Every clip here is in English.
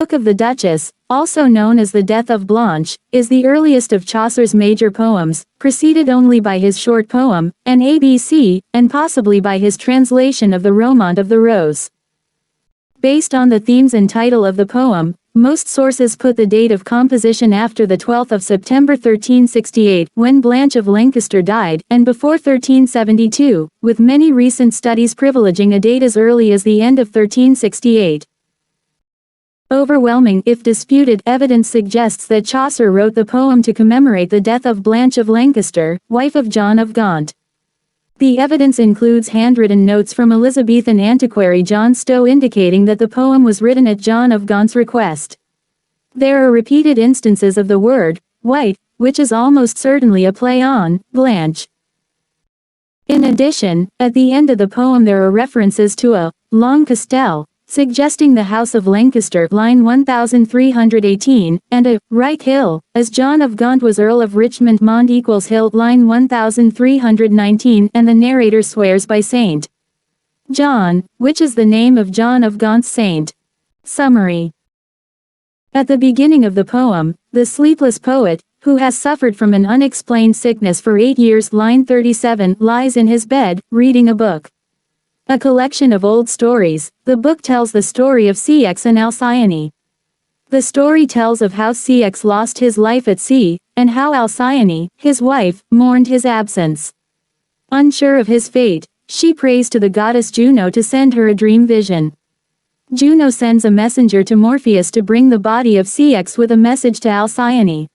Book of the Duchess, also known as The Death of Blanche, is the earliest of Chaucer's major poems, preceded only by his short poem, An ABC, and possibly by his translation of the Romaunt of the Rose. Based on the themes and title of the poem, most sources put the date of composition after the 12th of September 1368, when Blanche of Lancaster died, and before 1372, with many recent studies privileging a date as early as the end of 1368. Overwhelming, if disputed, evidence suggests that Chaucer wrote the poem to commemorate the death of Blanche of Lancaster, wife of John of Gaunt. The evidence includes handwritten notes from Elizabethan antiquary John Stow indicating that the poem was written at John of Gaunt's request. There are repeated instances of the word, white, which is almost certainly a play on, Blanche. In addition, at the end of the poem there are references to a long castell, suggesting the House of Lancaster, line 1318, and a right hill, as John of Gaunt was Earl of Richmond Mond equals hill, line 1319, and the narrator swears by Saint John, which is the name of John of Gaunt's saint. Summary. At the beginning of the poem, the sleepless poet, who has suffered from an unexplained sickness for 8 years, line 37, lies in his bed, reading a book. A collection of old stories, the book tells the story of Ceyx and Alcyone. The story tells of how Ceyx lost his life at sea, and how Alcyone, his wife, mourned his absence. Unsure of his fate, she prays to the goddess Juno to send her a dream vision. Juno sends a messenger to Morpheus to bring the body of Ceyx with a message to Alcyone.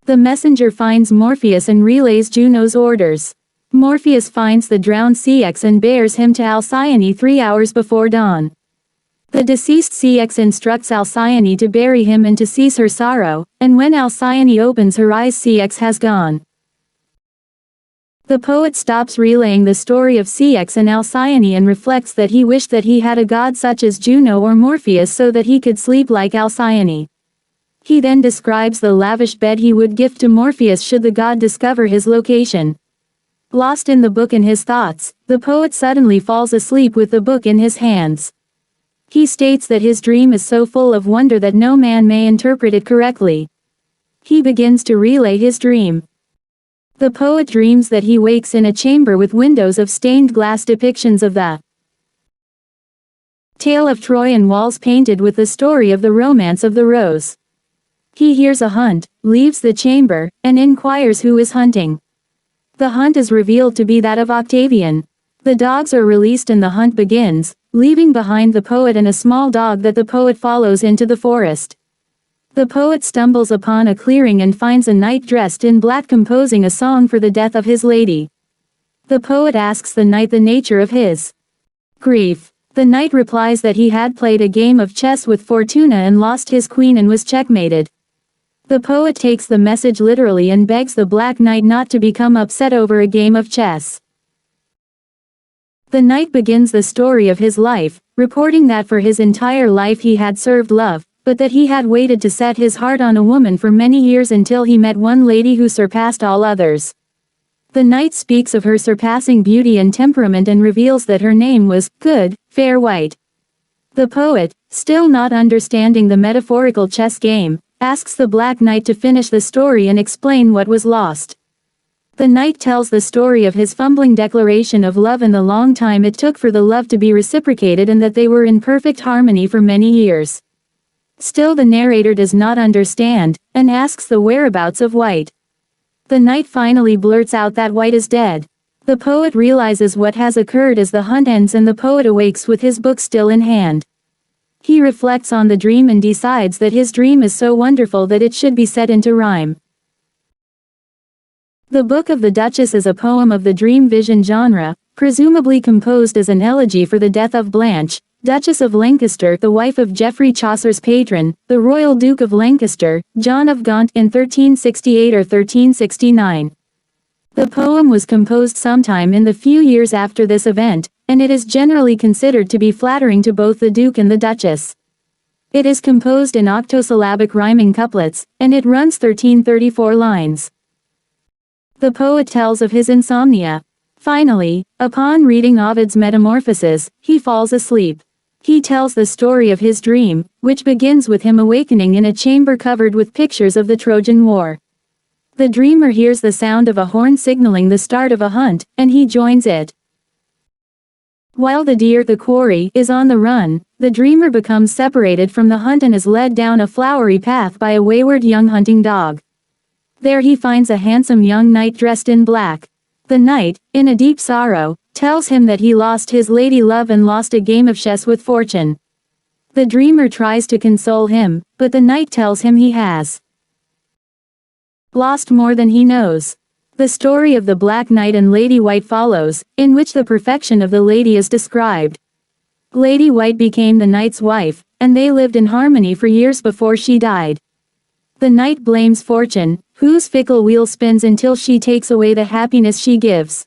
The messenger finds Morpheus and relays Juno's orders. Morpheus finds the drowned Ceyx and bears him to Alcyone 3 hours before dawn. The deceased Ceyx instructs Alcyone to bury him and to cease her sorrow, and when Alcyone opens her eyes, Ceyx has gone. The poet stops relaying the story of Ceyx and Alcyone and reflects that he wished that he had a god such as Juno or Morpheus so that he could sleep like Alcyone. He then describes the lavish bed he would gift to Morpheus should the god discover his location. Lost in the book and his thoughts, the poet suddenly falls asleep with the book in his hands. He states that his dream is so full of wonder that no man may interpret it correctly. He begins to relay his dream. The poet dreams that he wakes in a chamber with windows of stained glass depictions of the tale of Troy and walls painted with the story of the romance of the rose. He hears a hunt, leaves the chamber, and inquires who is hunting. The hunt is revealed to be that of Octavian. The dogs are released and the hunt begins, leaving behind the poet and a small dog that the poet follows into the forest. The poet stumbles upon a clearing and finds a knight dressed in black composing a song for the death of his lady. The poet asks the knight the nature of his grief. The knight replies that he had played a game of chess with Fortuna and lost his queen and was checkmated. The poet takes the message literally and begs the Black Knight not to become upset over a game of chess. The knight begins the story of his life, reporting that for his entire life he had served love, but that he had waited to set his heart on a woman for many years until he met one lady who surpassed all others. The knight speaks of her surpassing beauty and temperament and reveals that her name was Good, Fair White. The poet, still not understanding the metaphorical chess game, asks the Black Knight to finish the story and explain what was lost. The knight tells the story of his fumbling declaration of love and the long time it took for the love to be reciprocated and that they were in perfect harmony for many years. Still the narrator does not understand, and asks the whereabouts of White. The knight finally blurts out that White is dead. The poet realizes what has occurred as the hunt ends and the poet awakes with his book still in hand. He reflects on the dream and decides that his dream is so wonderful that it should be set into rhyme. The Book of the Duchess is a poem of the dream vision genre, presumably composed as an elegy for the death of Blanche, Duchess of Lancaster, the wife of Geoffrey Chaucer's patron, the royal Duke of Lancaster, John of Gaunt, in 1368 or 1369. The poem was composed sometime in the few years after this event, and it is generally considered to be flattering to both the Duke and the Duchess. It is composed in octosyllabic rhyming couplets, and it runs 1334 lines. The poet tells of his insomnia. Finally, upon reading Ovid's Metamorphoses, he falls asleep. He tells the story of his dream, which begins with him awakening in a chamber covered with pictures of the Trojan War. The dreamer hears the sound of a horn signaling the start of a hunt, and he joins it. While the deer, the quarry, is on the run, the dreamer becomes separated from the hunt and is led down a flowery path by a wayward young hunting dog. There he finds a handsome young knight dressed in black. The knight, in a deep sorrow, tells him that he lost his lady love and lost a game of chess with fortune. The dreamer tries to console him, but the knight tells him he has lost more than he knows. The story of the Black Knight and Lady White follows, in which the perfection of the lady is described. Lady White became the knight's wife, and they lived in harmony for years before she died. The knight blames fortune, whose fickle wheel spins until she takes away the happiness she gives.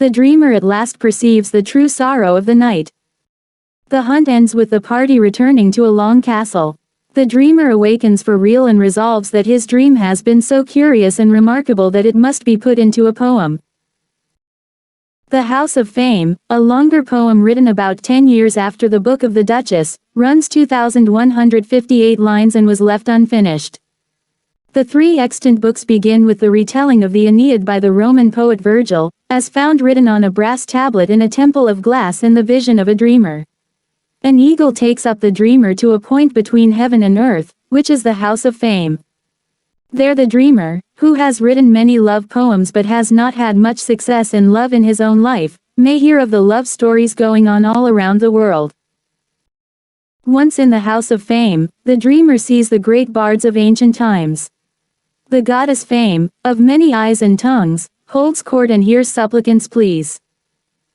The dreamer at last perceives the true sorrow of the knight. The hunt ends with the party returning to a long castle. The dreamer awakens for real and resolves that his dream has been so curious and remarkable that it must be put into a poem. The House of Fame, a longer poem written about 10 years after the book of the Duchess, runs 2,158 lines and was left unfinished. The three extant books begin with the retelling of the Aeneid by the Roman poet Virgil, as found written on a brass tablet in a temple of glass in the vision of a dreamer. An eagle takes up the dreamer to a point between heaven and earth, which is the House of Fame. There the dreamer, who has written many love poems but has not had much success in love in his own life, may hear of the love stories going on all around the world. Once in the House of Fame, the dreamer sees the great bards of ancient times. The goddess Fame, of many eyes and tongues, holds court and hears supplicants' pleas.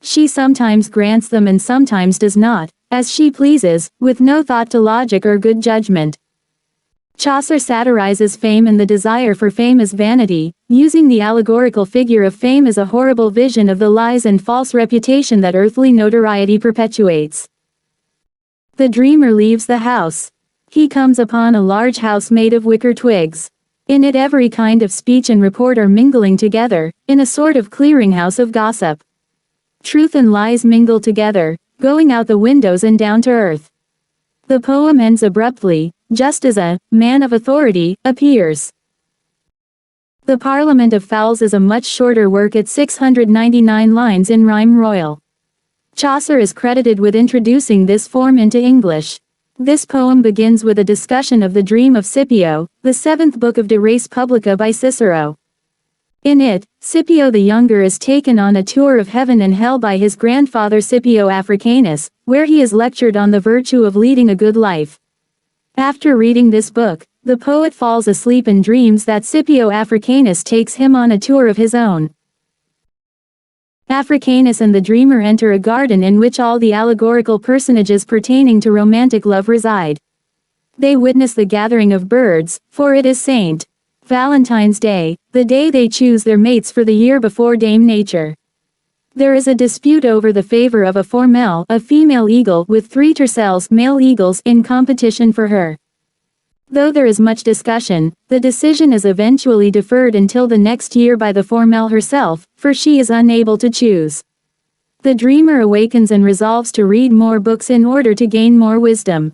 She sometimes grants them and sometimes does not, as she pleases, with no thought to logic or good judgment. Chaucer satirizes fame and the desire for fame as vanity, using the allegorical figure of fame as a horrible vision of the lies and false reputation that earthly notoriety perpetuates. The dreamer leaves the house. He comes upon a large house made of wicker twigs. In it every kind of speech and report are mingling together, in a sort of clearinghouse of gossip. Truth and lies mingle together, going out the windows and down to earth. The poem ends abruptly, just as a man of authority appears. The Parliament of Fowls is a much shorter work at 699 lines in rhyme royal. Chaucer is credited with introducing this form into English. This poem begins with a discussion of the dream of Scipio, the seventh book of De Res Publica by Cicero. In it, Scipio the Younger is taken on a tour of heaven and hell by his grandfather Scipio Africanus, where he is lectured on the virtue of leading a good life. After reading this book, the poet falls asleep and dreams that Scipio Africanus takes him on a tour of his own. Africanus and the dreamer enter a garden in which all the allegorical personages pertaining to romantic love reside. They witness the gathering of birds, for it is St. Valentine's Day, the day they choose their mates for the year before Dame Nature. There is a dispute over the favor of a formel, a female eagle with 3 tercels, male eagles, in competition for her. Though there is much discussion, the decision is eventually deferred until the next year by the formel herself, for she is unable to choose. The dreamer awakens and resolves to read more books in order to gain more wisdom.